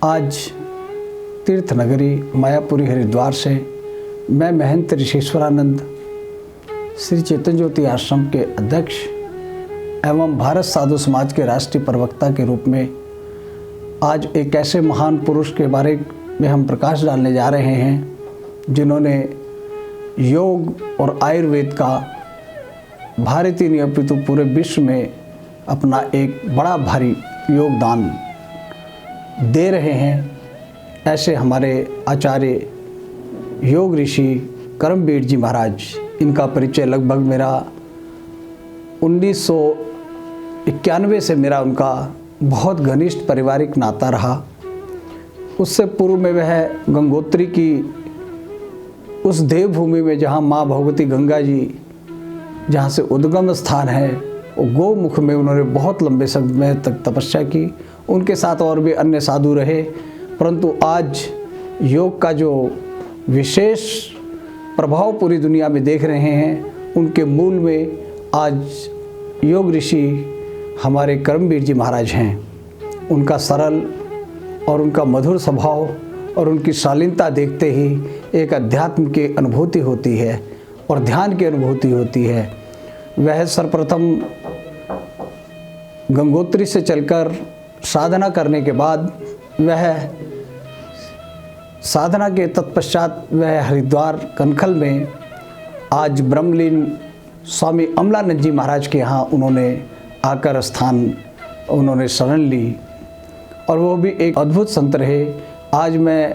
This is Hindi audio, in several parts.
आज तीर्थ नगरी मायापुरी हरिद्वार से मैं महंत ऋषिश्वरानंद श्री चेतन ज्योति आश्रम के अध्यक्ष एवं भारत साधु समाज के राष्ट्रीय प्रवक्ता के रूप में आज एक ऐसे महान पुरुष के बारे में हम प्रकाश डालने जा रहे हैं जिन्होंने योग और आयुर्वेद का भारतीय नहीं अपितु पूरे विश्व में अपना एक बड़ा भारी योगदान दे रहे हैं। ऐसे हमारे आचार्य योग ऋषि कर्मवीर जी महाराज, इनका परिचय लगभग मेरा 1991 से मेरा उनका बहुत घनिष्ठ पारिवारिक नाता रहा। उससे पूर्व में वह गंगोत्री की उस देवभूमि में जहाँ माँ भगवती गंगा जी जहाँ से उद्गम स्थान है, वो गोमुख में उन्होंने बहुत लंबे समय तक तपस्या की। उनके साथ और भी अन्य साधु रहे, परंतु आज योग का जो विशेष प्रभाव पूरी दुनिया में देख रहे हैं, उनके मूल में आज योग ऋषि हमारे कर्मवीर जी महाराज हैं। उनका सरल और उनका मधुर स्वभाव और उनकी शालीनता देखते ही एक अध्यात्म की अनुभूति होती है और ध्यान की अनुभूति होती है। वह सर्वप्रथम गंगोत्री से चलकर साधना करने के बाद वह साधना के तत्पश्चात वह हरिद्वार कनखल में आज ब्रह्मलीन स्वामी अमलानंद जी महाराज के यहाँ उन्होंने आकर स्थान उन्होंने शरण ली और वो भी एक अद्भुत संत रहे। आज मैं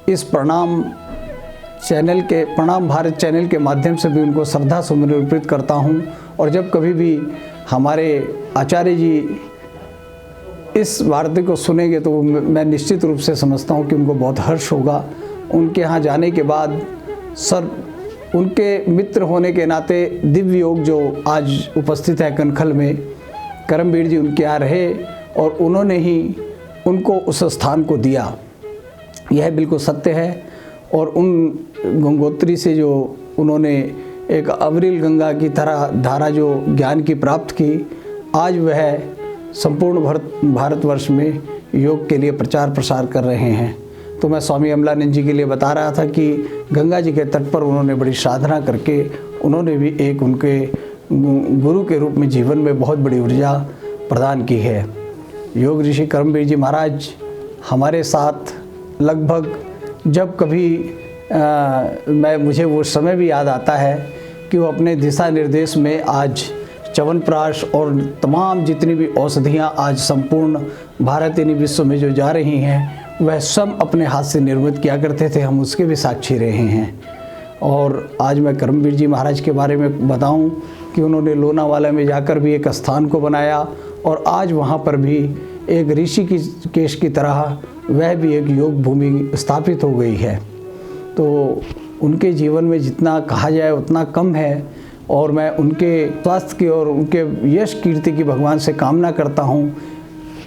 इस प्रणाम भारत चैनल के माध्यम से भी उनको श्रद्धा सुमन अर्पित करता हूँ। और जब कभी भी हमारे आचार्य जी इस वार्ता को सुनेंगे तो मैं निश्चित रूप से समझता हूँ कि उनको बहुत हर्ष होगा। उनके यहाँ जाने के बाद उनके मित्र होने के नाते दिव्य योग जो आज उपस्थित है कनखल में, कर्मवीर जी उनके यहाँ रहे और उन्होंने ही उनको उस स्थान को दिया। यह बिल्कुल सत्य है। और उन गंगोत्री से जो उन्होंने एक अविरल गंगा की तरह धारा जो ज्ञान की प्राप्त की, आज वह संपूर्ण भारतवर्ष में योग के लिए प्रचार प्रसार कर रहे हैं। तो मैं स्वामी अमलानंद जी के लिए बता रहा था कि गंगा जी के तट पर उन्होंने बड़ी साधना करके उन्होंने भी एक उनके गुरु के रूप में जीवन में बहुत बड़ी ऊर्जा प्रदान की है। योग ऋषि कर्मवीर जी महाराज हमारे साथ लगभग जब कभी मुझे वो समय भी याद आता है कि वो अपने दिशा निर्देश में आज च्यवनप्राश और तमाम जितनी भी औषधियाँ आज संपूर्ण भारत यानी विश्व में जो जा रही हैं, वह सब अपने हाथ से निर्मित किया करते थे। हम उसके भी साक्षी रहे हैं। और आज मैं कर्मवीर जी महाराज के बारे में बताऊं कि उन्होंने लोनावाला में जाकर भी एक स्थान को बनाया और आज वहाँ पर भी एक ऋषि की केश की तरह वह भी एक योग भूमि स्थापित हो गई है। तो उनके जीवन में जितना कहा जाए उतना कम है और मैं उनके स्वास्थ्य की और उनके यश कीर्ति की भगवान से कामना करता हूँ,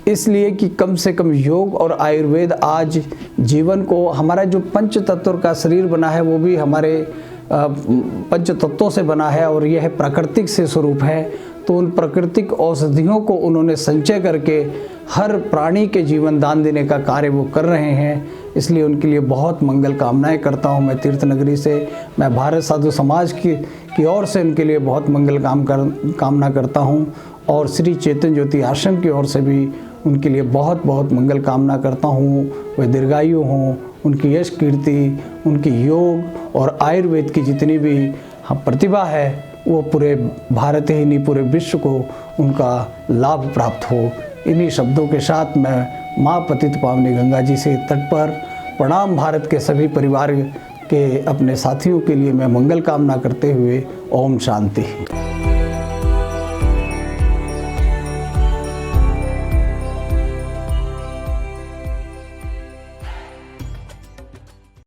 इसलिए कि कम से कम योग और आयुर्वेद आज जीवन को, हमारा जो पंच तत्व का शरीर बना है वो भी हमारे पंच तत्वों से बना है और यह प्राकृतिक से स्वरूप है। तो उन प्राकृतिक औषधियों को उन्होंने संचय करके हर प्राणी के जीवन दान देने का कार्य वो कर रहे हैं। इसलिए उनके लिए बहुत मंगल कामनाएं करता हूं। मैं तीर्थ नगरी से, मैं भारत साधु समाज की ओर से उनके लिए बहुत मंगल कामना करता हूं और श्री चेतन ज्योति आश्रम की ओर से भी उनके लिए बहुत बहुत मंगल कामना करता हूं। वे दीर्घायु हों, उनकी यश कीर्ति, उनकी योग और आयुर्वेद की जितनी भी प्रतिभा है वो पूरे भारत ही नहीं पूरे विश्व को उनका लाभ प्राप्त हो। इन्हीं शब्दों के साथ मैं माँ पतित पावनी गंगा जी से तट पर प्रणाम भारत के सभी परिवार के अपने साथियों के लिए मैं मंगल कामना करते हुए ओम शांति।